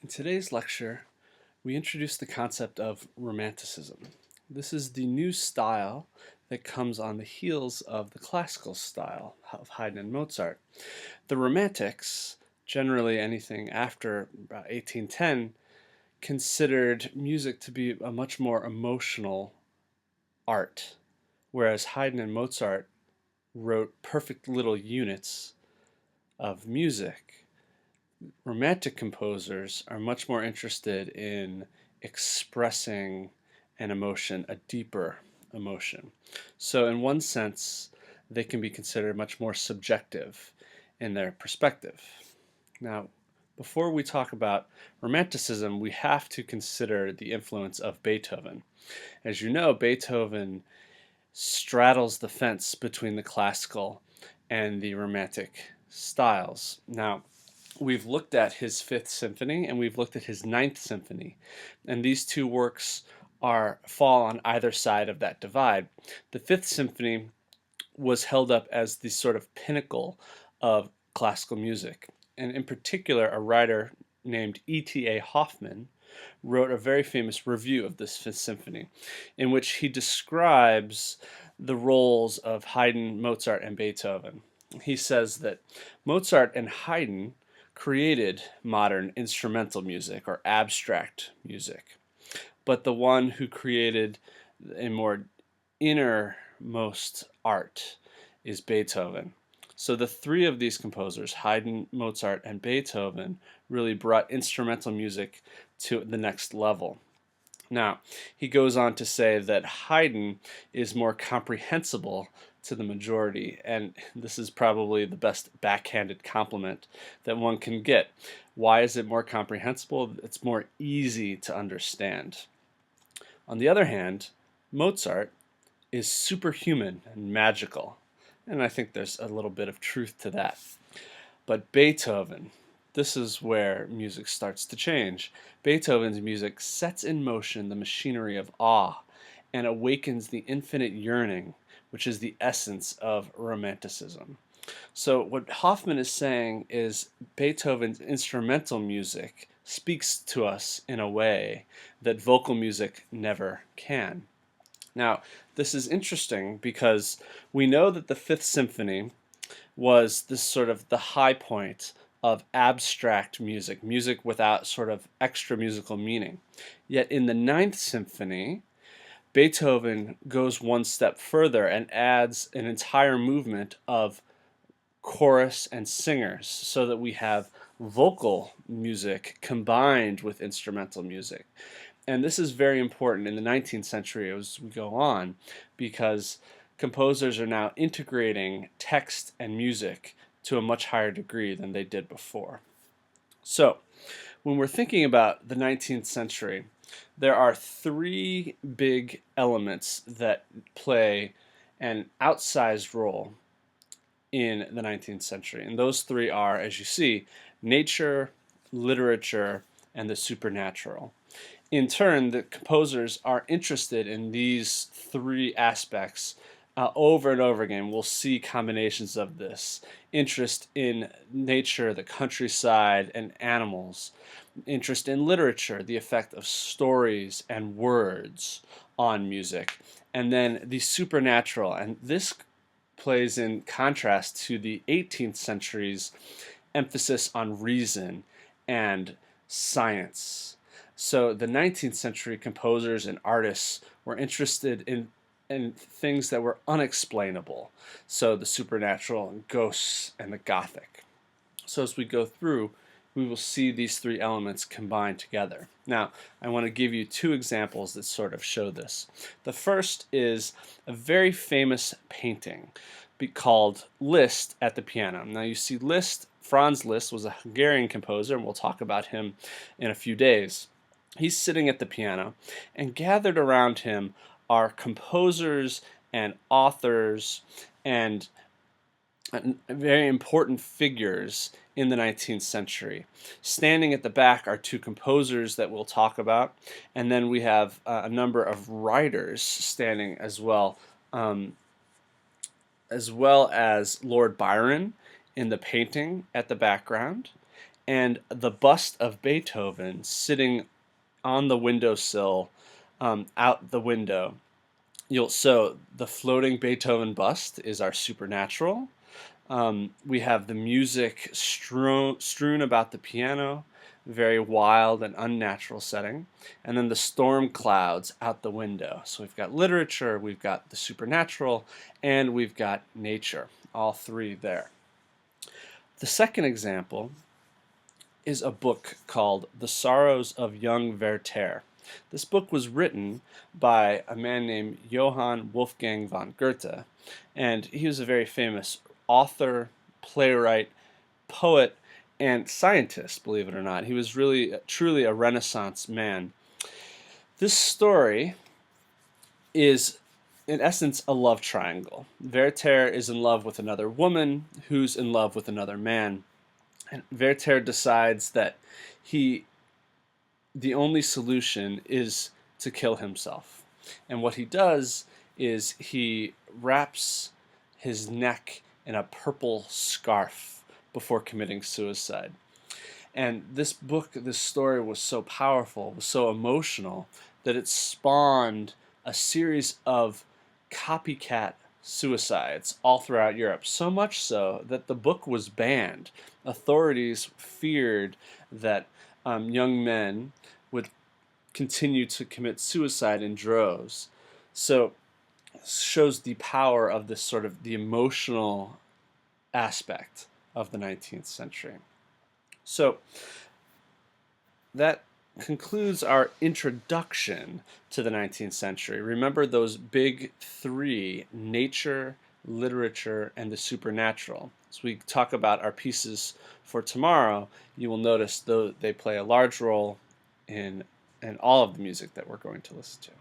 In today's lecture, we introduce the concept of Romanticism. This is the new style that comes on the heels of the classical style of Haydn and Mozart. The Romantics, generally anything after about 1810, considered music to be a much more emotional art, whereas Haydn and Mozart wrote perfect little units of music. Romantic composers are much more interested in expressing an emotion, a deeper emotion. So, in one sense, they can be considered much more subjective in their perspective. Now, before we talk about Romanticism, we have to consider the influence of Beethoven. As you know, Beethoven straddles the fence between the classical and the Romantic styles. Now, we've looked at his Fifth Symphony and we've looked at his Ninth Symphony, and these two works fall on either side of that divide. The Fifth Symphony was held up as the sort of pinnacle of classical music, and in particular, a writer named E.T.A. Hoffmann wrote a very famous review of this Fifth Symphony, in which he describes the roles of Haydn, Mozart, and Beethoven. He says that Mozart and Haydn created modern instrumental music or abstract music, but the one who created a more innermost art is Beethoven. So the three of these composers, Haydn, Mozart, and Beethoven, really brought instrumental music to the next level. Now, he goes on to say that Haydn is more comprehensible to the majority, and this is probably the best backhanded compliment that one can get. Why is it more comprehensible? It's more easy to understand. On the other hand, Mozart is superhuman and magical, and I think there's a little bit of truth to that. But Beethoven, this is where music starts to change. Beethoven's music sets in motion the machinery of awe and awakens the infinite yearning, which is the essence of Romanticism. So what Hoffmann is saying is Beethoven's instrumental music speaks to us in a way that vocal music never can. Now, this is interesting because we know that the Fifth Symphony was this sort of the high point of abstract music, music without sort of extra musical meaning. Yet in the Ninth Symphony, Beethoven goes one step further and adds an entire movement of chorus and singers so that we have vocal music combined with instrumental music. And this is very important in the 19th century as we go on, because composers are now integrating text and music to a much higher degree than they did before. So, when we're thinking about the 19th century, there are three big elements that play an outsized role in the 19th century. And those three are, as you see, nature, literature, and the supernatural. In turn, the composers are interested in these three aspects over and over again. We'll see combinations of this. Interest in nature, the countryside, and animals. Interest in literature, the effect of stories and words on music. And then the supernatural. And this plays in contrast to the 18th century's emphasis on reason and science. So the 19th century composers and artists were interested in things that were unexplainable. So the supernatural and ghosts and the Gothic. So as we go through, we will see these three elements combined together. Now, I want to give you two examples that sort of show this. The first is a very famous painting called Liszt at the Piano. Now you see Liszt, Franz Liszt was a Hungarian composer, and we'll talk about him in a few days. He's sitting at the piano, and gathered around him are composers and authors and very important figures in the 19th century. Standing at the back are two composers that we'll talk about, and then we have a number of writers standing as well as Lord Byron in the painting at the background. and the bust of Beethoven sitting on the windowsill, out the window. So the floating Beethoven bust is our supernatural. We have the music strewn about the piano, very wild and unnatural setting, and then the storm clouds out the window. So we've got literature, we've got the supernatural, and we've got nature, all three there. The second example is a book called The Sorrows of Young Werther. This book was written by a man named Johann Wolfgang von Goethe, and he was a very famous author, playwright, poet, and scientist, believe it or not. He was really, truly a Renaissance man. This story is, in essence, a love triangle. Werther is in love with another woman who's in love with another man. And Werther decides that the only solution is to kill himself. And what he does is he wraps his neck in a purple scarf before committing suicide. And this book, this story was so powerful, was so emotional, that it spawned a series of copycat suicides all throughout Europe. So much so that the book was banned. Authorities feared that young men would continue to commit suicide in droves. So it shows the power of this sort of the emotional aspect of the 19th century. So that concludes our introduction to the 19th century. Remember those big three: nature, literature, and the supernatural. As we talk about our pieces for tomorrow, you will notice they play a large role in all of the music that we're going to listen to.